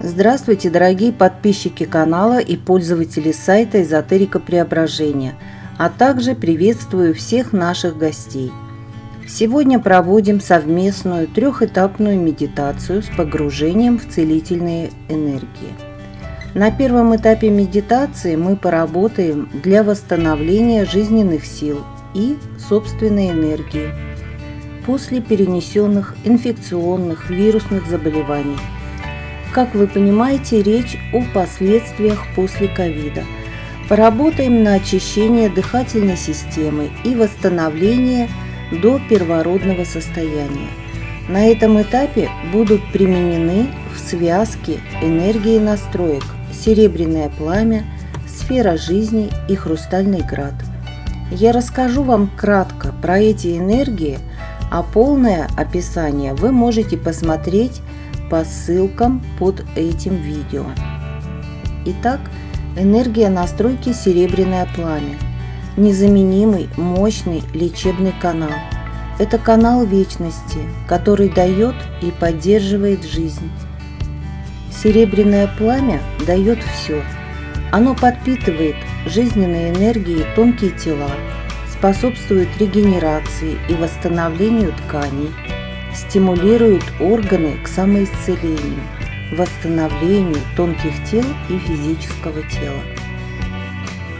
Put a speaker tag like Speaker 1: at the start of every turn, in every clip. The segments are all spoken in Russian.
Speaker 1: Здравствуйте, дорогие подписчики канала и пользователи сайта Эзотерика Преображения, а также приветствую всех наших гостей. Сегодня проводим совместную трехэтапную медитацию с погружением в целительные энергии. На первом этапе медитации мы поработаем для восстановления жизненных сил и собственной энергии после перенесенных инфекционных вирусных заболеваний. Как вы понимаете, речь о последствиях после ковида. Поработаем на очищение дыхательной системы и восстановление до первородного состояния. На этом этапе будут применены в связке энергии настроек серебряное пламя, сфера жизни и хрустальный град. Я расскажу вам кратко про эти энергии, а полное описание вы можете посмотреть по ссылкам под этим видео. Итак, энергия настройки серебряное пламя. Незаменимый, мощный лечебный канал. Это канал вечности, который дает и поддерживает жизнь. Серебряное пламя дает все. Оно подпитывает жизненной энергией тонкие тела, способствует регенерации и восстановлению тканей, стимулирует органы к самоисцелению, восстановлению тонких тел и физического тела.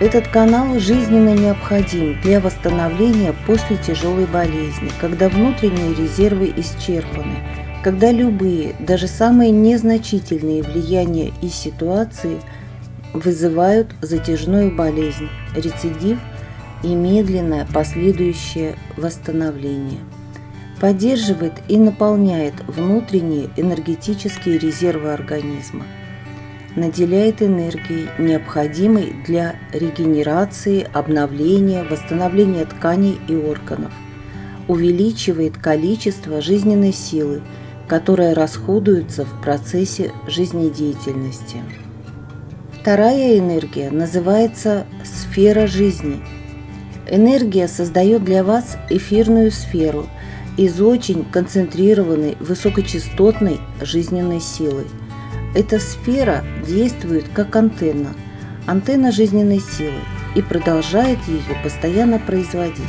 Speaker 1: Этот канал жизненно необходим для восстановления после тяжелой болезни, когда внутренние резервы исчерпаны, когда любые, даже самые незначительные влияния и ситуации вызывают затяжную болезнь, рецидив и медленное последующее восстановление. Поддерживает и наполняет внутренние энергетические резервы организма, наделяет энергией, необходимой для регенерации, обновления, восстановления тканей и органов, увеличивает количество жизненной силы, которая расходуется в процессе жизнедеятельности. Вторая энергия называется сфера жизни. Энергия создает для вас эфирную сферу из очень концентрированной высокочастотной жизненной силы. Эта сфера действует как антенна жизненной силы и продолжает ее постоянно производить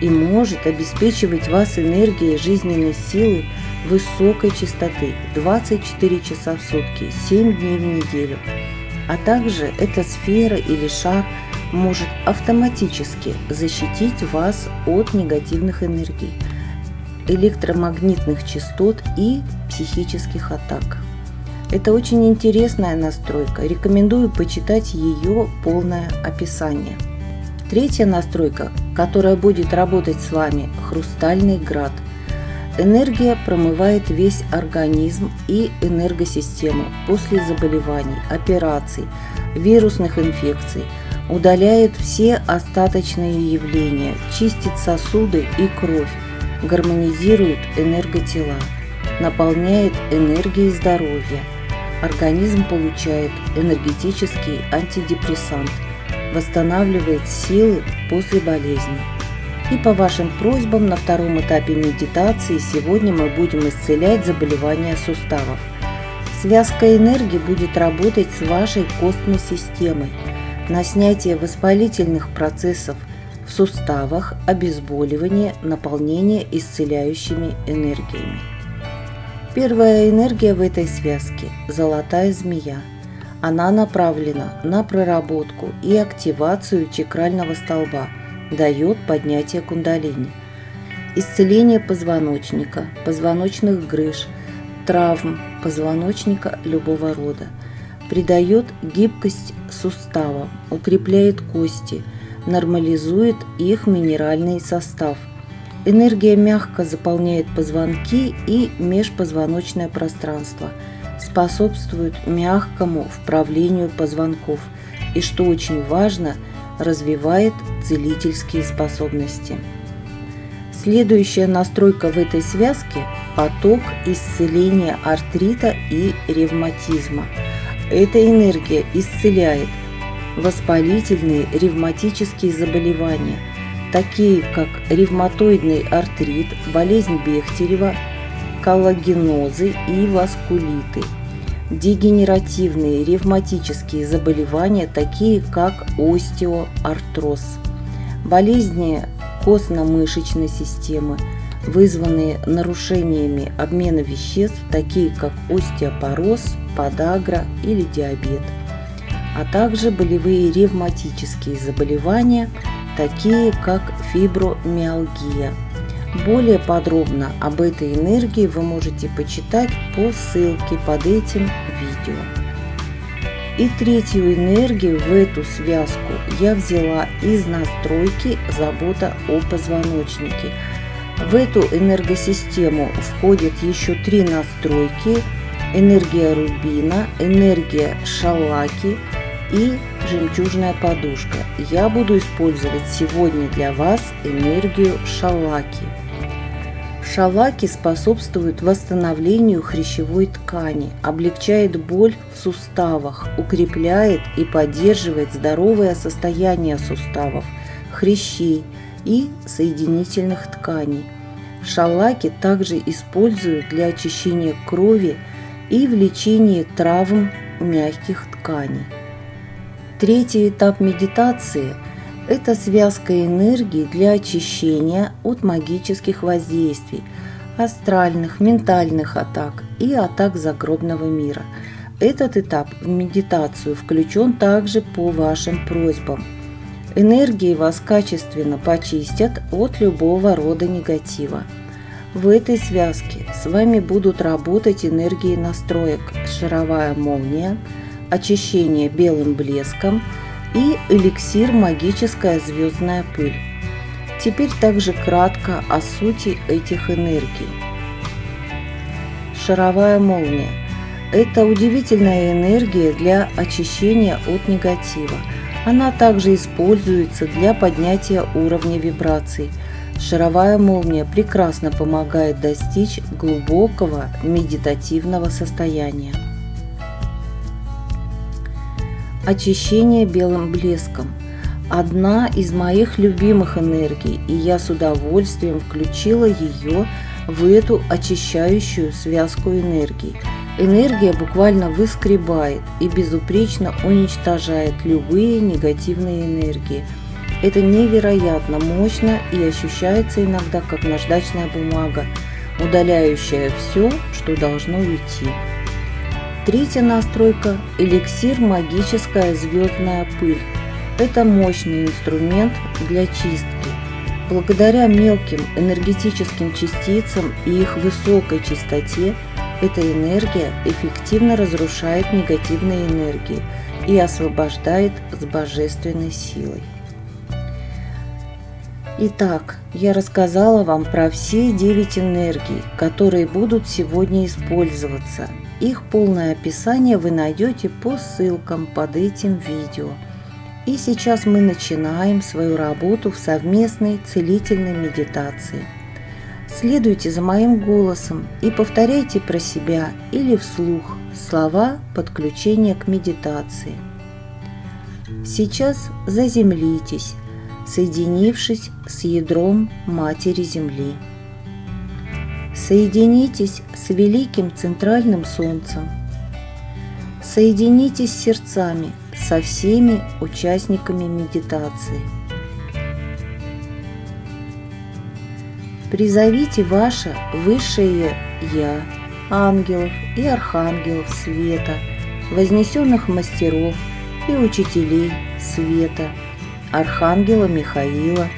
Speaker 1: и может обеспечивать вас энергией жизненной силы высокой частоты 24 часа в сутки, 7 дней в неделю. А также эта сфера или шар может автоматически защитить вас от негативных энергий, электромагнитных частот и психических атак. Это очень интересная настройка, рекомендую почитать ее полное описание. Третья настройка, которая будет работать с вами, хрустальный град. Энергия промывает весь организм и энергосистему после заболеваний, операций, вирусных инфекций, удаляет все остаточные явления, чистит сосуды и кровь, гармонизирует энерготела, наполняет энергией здоровья. Организм получает энергетический антидепрессант, восстанавливает силы после болезни. И по вашим просьбам на втором этапе медитации сегодня мы будем исцелять заболевания суставов. Связка энергии будет работать с вашей костной системой на снятие воспалительных процессов в суставах, обезболивание, наполнение исцеляющими энергиями. Первая энергия в этой связке – золотая змея. Она направлена на проработку и активацию чакрального столба, дает поднятие кундалини, исцеление позвоночника, позвоночных грыж, травм позвоночника любого рода, придает гибкость суставам, укрепляет кости, нормализует их минеральный состав. Энергия мягко заполняет позвонки и межпозвоночное пространство, способствует мягкому вправлению позвонков и, что очень важно, развивает целительские способности. Следующая настройка в этой связке – поток исцеления артрита и ревматизма. Эта энергия исцеляет воспалительные ревматические заболевания, такие как ревматоидный артрит, болезнь Бехтерева, коллагенозы и васкулиты, дегенеративные ревматические заболевания, такие как остеоартроз, болезни костно-мышечной системы, вызванные нарушениями обмена веществ, такие как остеопороз, подагра или диабет, а также болевые ревматические заболевания, такие как фибромиалгия. Более подробно об этой энергии вы можете почитать по ссылке под этим видео. И третью энергию в эту связку я взяла из настройки «Забота о позвоночнике». В эту энергосистему входят еще 3 настройки: энергия рубина, энергия шалаки и жемчужная подушка. Я буду использовать сегодня для вас энергию шалаки. Шалаки способствует восстановлению хрящевой ткани, облегчает боль в суставах, укрепляет и поддерживает здоровое состояние суставов, хрящей и соединительных тканей. Шалаки также используют для очищения крови и в лечении травм мягких тканей. Третий этап медитации – это связка энергии для очищения от магических воздействий, астральных, ментальных атак и атак загробного мира. Этот этап в медитацию включен также по вашим просьбам. Энергии вас качественно почистят от любого рода негатива. В этой связке с вами будут работать энергии настроек «Шаровая молния», очищение белым блеском и эликсир «Магическая звездная пыль». Теперь также кратко о сути этих энергий. Шаровая молния – это удивительная энергия для очищения от негатива. Она также используется для поднятия уровня вибраций. Шаровая молния прекрасно помогает достичь глубокого медитативного состояния. Очищение белым блеском – одна из моих любимых энергий, и я с удовольствием включила ее в эту очищающую связку энергий. Энергия буквально выскребает и безупречно уничтожает любые негативные энергии. Это невероятно мощно и ощущается иногда как наждачная бумага, удаляющая все, что должно уйти. Третья настройка – эликсир «Магическая звездная пыль». Это мощный инструмент для чистки. Благодаря мелким энергетическим частицам и их высокой частоте эта энергия эффективно разрушает негативные энергии и освобождает с божественной силой. Итак, я рассказала вам про все 9 энергий, которые будут сегодня использоваться. Их полное описание вы найдете по ссылкам под этим видео. И сейчас мы начинаем свою работу в совместной целительной медитации. Следуйте за моим голосом и повторяйте про себя или вслух слова подключения к медитации. Сейчас заземлитесь, соединившись с ядром Матери Земли. Соединитесь с Великим Центральным Солнцем. Соединитесь сердцами со всеми участниками медитации. Призовите ваше Высшее Я, ангелов и архангелов света, вознесенных мастеров и учителей света, архангела Михаила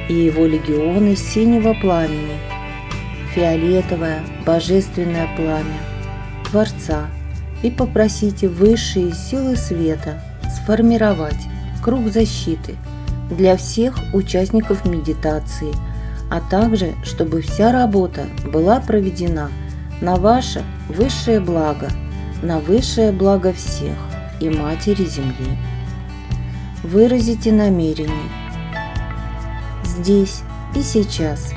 Speaker 1: и его легионы синего пламени, фиолетовое божественное пламя Творца, и попросите высшие силы света сформировать круг защиты для всех участников медитации, а также чтобы вся работа была проведена на ваше высшее благо, на высшее благо всех и Матери Земли. Выразите намерение. Здесь и сейчас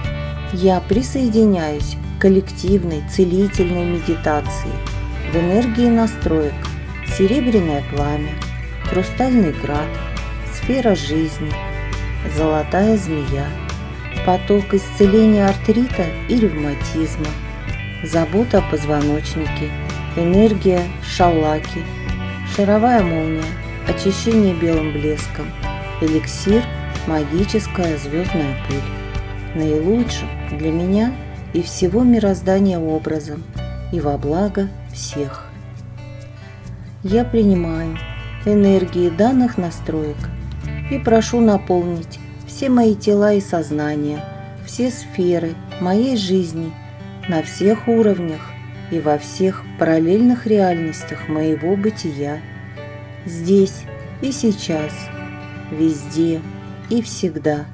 Speaker 1: я присоединяюсь к коллективной целительной медитации в энергии настроек Серебряное пламя, Хрустальный град, Сфера жизни, Золотая змея, поток исцеления артрита и ревматизма, забота о позвоночнике, энергия шалаки, шаровая молния, очищение белым блеском, эликсир, магическая звездная пыль. Наилучшим для меня и всего мироздания образом и во благо всех. Я принимаю энергии данных настроек и прошу наполнить все мои тела и сознания, все сферы моей жизни на всех уровнях и во всех параллельных реальностях моего бытия, здесь и сейчас, везде и всегда,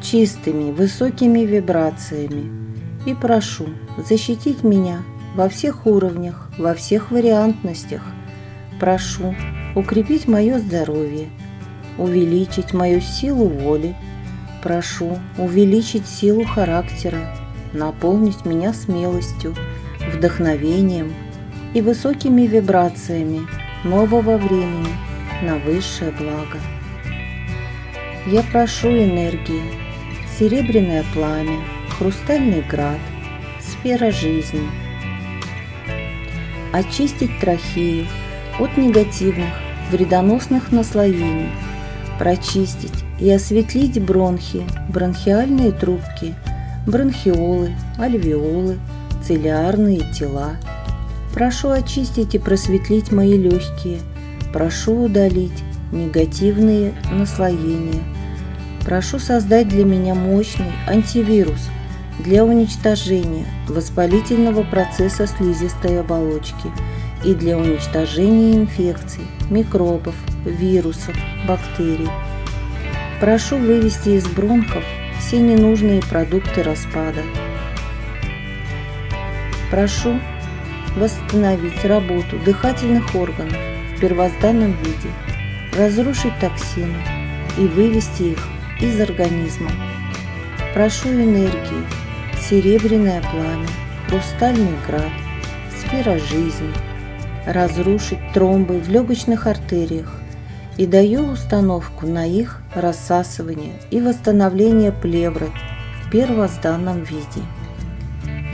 Speaker 1: чистыми высокими вибрациями, и прошу защитить меня во всех уровнях, во всех вариантностях. Прошу укрепить мое здоровье, увеличить мою силу воли. Прошу увеличить силу характера, наполнить меня смелостью, вдохновением и высокими вибрациями нового времени на высшее благо. Я прошу энергии, серебряное пламя, хрустальный град, сфера жизни, очистить трахею от негативных, вредоносных наслоений, прочистить и осветлить бронхи, бронхиальные трубки, бронхиолы, альвеолы, цилиарные тела. Прошу очистить и просветлить мои легкие, прошу удалить негативные наслоения. Прошу создать для меня мощный антивирус для уничтожения воспалительного процесса слизистой оболочки и для уничтожения инфекций, микробов, вирусов, бактерий. Прошу вывести из бронхов все ненужные продукты распада. Прошу восстановить работу дыхательных органов в первозданном виде, разрушить токсины и вывести их из организма. Прошу энергии, серебряное пламя, хрустальный град, сфера жизни, разрушить тромбы в легочных артериях и даю установку на их рассасывание и восстановление плевры в первозданном виде.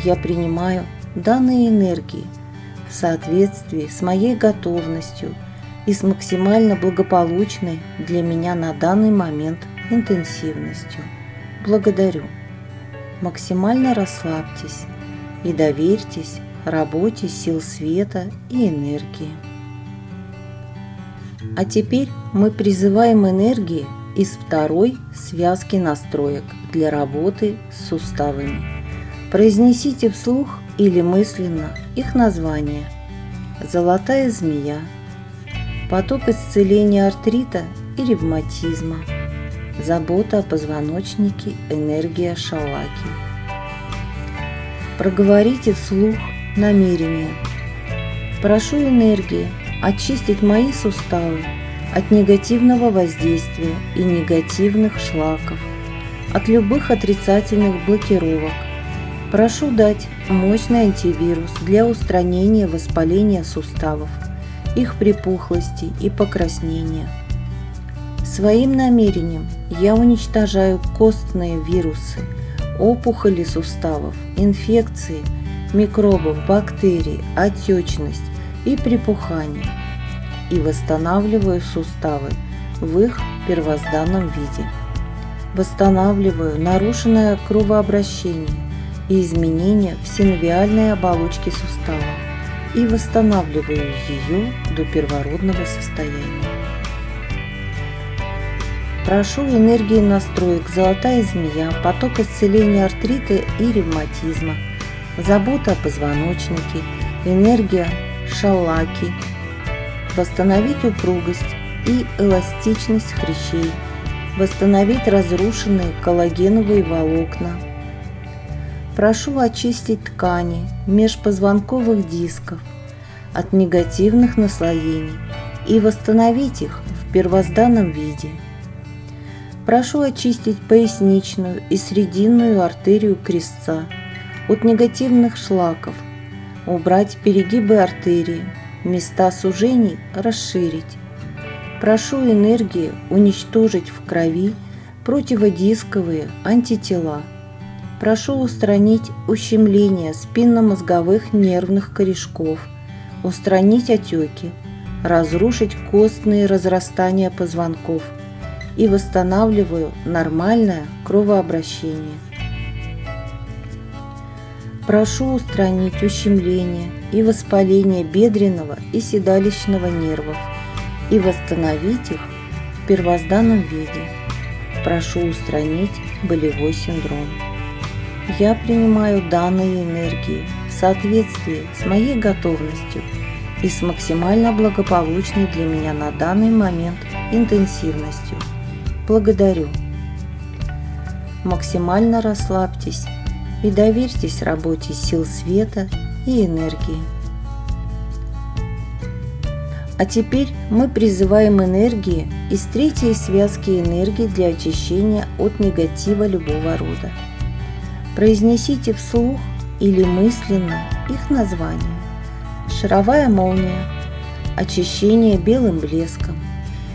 Speaker 1: Я принимаю данные энергии в соответствии с моей готовностью и с максимально благополучной для меня на данный момент интенсивностью. Благодарю. Максимально расслабьтесь и доверьтесь работе сил света и энергии. А теперь мы призываем энергии из второй связки настроек для работы с суставами. Произнесите вслух или мысленно их название: золотая змея, поток исцеления артрита и ревматизма, забота о позвоночнике, энергия шалаки. Проговорите вслух намерение: прошу энергии очистить мои суставы от негативного воздействия и негативных шлаков, от любых отрицательных блокировок. Прошу дать мощный антивирус для устранения воспаления суставов, их припухлости и покраснения. Своим намерением я уничтожаю костные вирусы, опухоли суставов, инфекции, микробов, бактерий, отечность и припухание и восстанавливаю суставы в их первозданном виде. Восстанавливаю нарушенное кровообращение и изменения в синовиальной оболочке сустава и восстанавливаю ее до первородного состояния. Прошу энергии настроек золотая змея, поток исцеления артрита и ревматизма, забота о позвоночнике, энергия шалаки, восстановить упругость и эластичность хрящей, восстановить разрушенные коллагеновые волокна. Прошу очистить ткани межпозвонковых дисков от негативных наслоений и восстановить их в первозданном виде. Прошу очистить поясничную и срединную артерию крестца от негативных шлаков, убрать перегибы артерии, места сужений расширить. Прошу энергии уничтожить в крови противодисковые антитела. Прошу устранить ущемление спинномозговых нервных корешков, устранить отеки, разрушить костные разрастания позвонков и восстанавливаю нормальное кровообращение. Прошу устранить ущемление и воспаление бедренного и седалищного нервов и восстановить их в первозданном виде. Прошу устранить болевой синдром. Я принимаю данные энергии в соответствии с моей готовностью и с максимально благополучной для меня на данный момент интенсивностью. Благодарю. Максимально расслабьтесь и доверьтесь работе сил света и энергии. А теперь мы призываем энергии из третьей связки энергии для очищения от негатива любого рода. Произнесите вслух или мысленно их название. Шаровая молния, очищение белым блеском,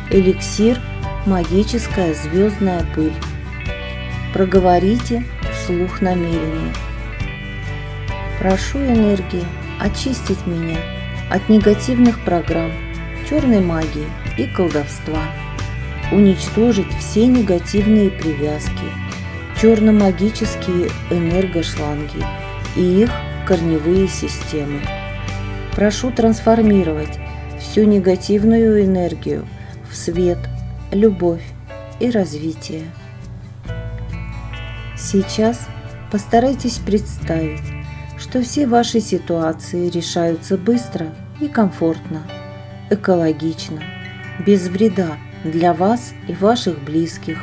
Speaker 1: эликсир, магическая звездная пыль. Проговорите вслух намерение. Прошу энергии очистить меня от негативных программ, черной магии и колдовства, уничтожить все негативные привязки, черно-магические энергошланги и их корневые системы. Прошу трансформировать всю негативную энергию в свет, любовь и развитие. Сейчас постарайтесь представить, что все ваши ситуации решаются быстро и комфортно, экологично, без вреда для вас и ваших близких,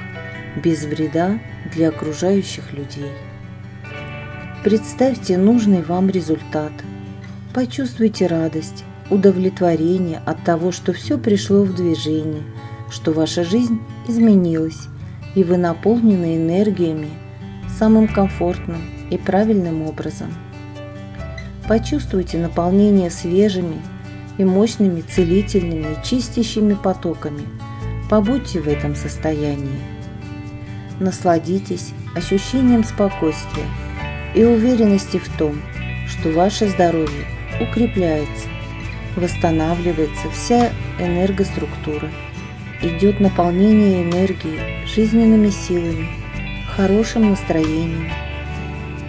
Speaker 1: без вреда для окружающих людей. Представьте нужный вам результат. Почувствуйте радость, удовлетворение от того, что все пришло в движение, что ваша жизнь изменилась, и вы наполнены энергиями самым комфортным и правильным образом. Почувствуйте наполнение свежими и мощными целительными и чистящими потоками. Побудьте в этом состоянии. Насладитесь ощущением спокойствия и уверенности в том, что ваше здоровье укрепляется, восстанавливается вся энергоструктура, идет наполнение энергии, жизненными силами, хорошим настроением.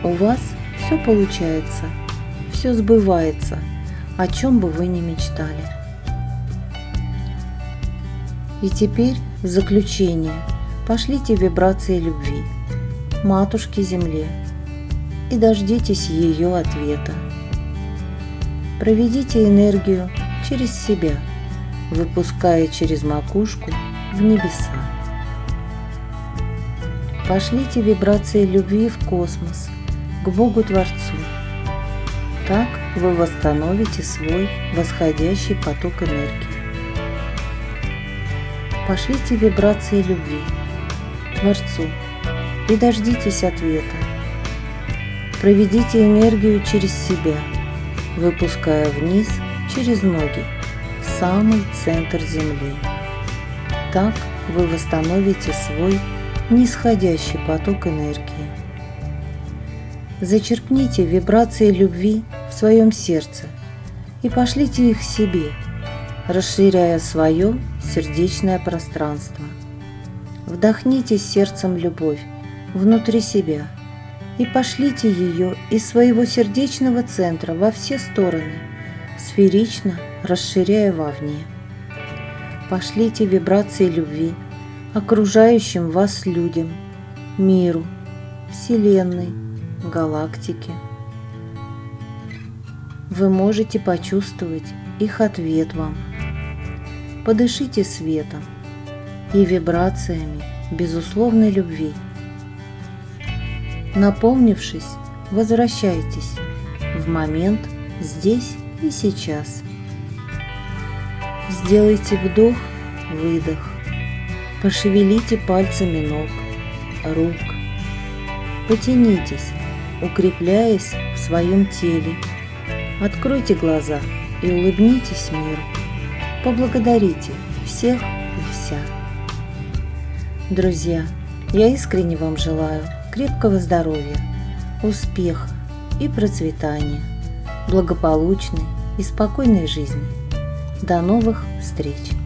Speaker 1: У вас все получается, все сбывается, о чем бы вы ни мечтали. И теперь в заключение пошлите вибрации любви Матушке Земле и дождитесь ее ответа. Проведите энергию через себя, выпуская через макушку в небеса. Пошлите вибрации любви в космос, к Богу-Творцу. Так вы восстановите свой восходящий поток энергии. Пошлите вибрации любви Творцу и дождитесь ответа. Проведите энергию через себя, выпуская вниз через ноги, в самый центр Земли. Так вы восстановите свой нисходящий поток энергии. Зачерпните вибрации любви в своем сердце и пошлите их себе, расширяя свое сердечное пространство. Вдохните сердцем любовь внутри себя и пошлите ее из своего сердечного центра во все стороны, сферично расширяя вовне. Пошлите вибрации любви окружающим вас людям, миру, Вселенной, галактике. Вы можете почувствовать их ответ вам. Подышите светом и вибрациями безусловной любви. Наполнившись, возвращайтесь в момент здесь и сейчас. Сделайте вдох, выдох. Пошевелите пальцами ног, рук. Потянитесь, укрепляясь в своем теле. Откройте глаза и улыбнитесь миру. Поблагодарите всех и вся. Друзья, я искренне вам желаю крепкого здоровья, успеха и процветания, благополучной и спокойной жизни. До новых встреч!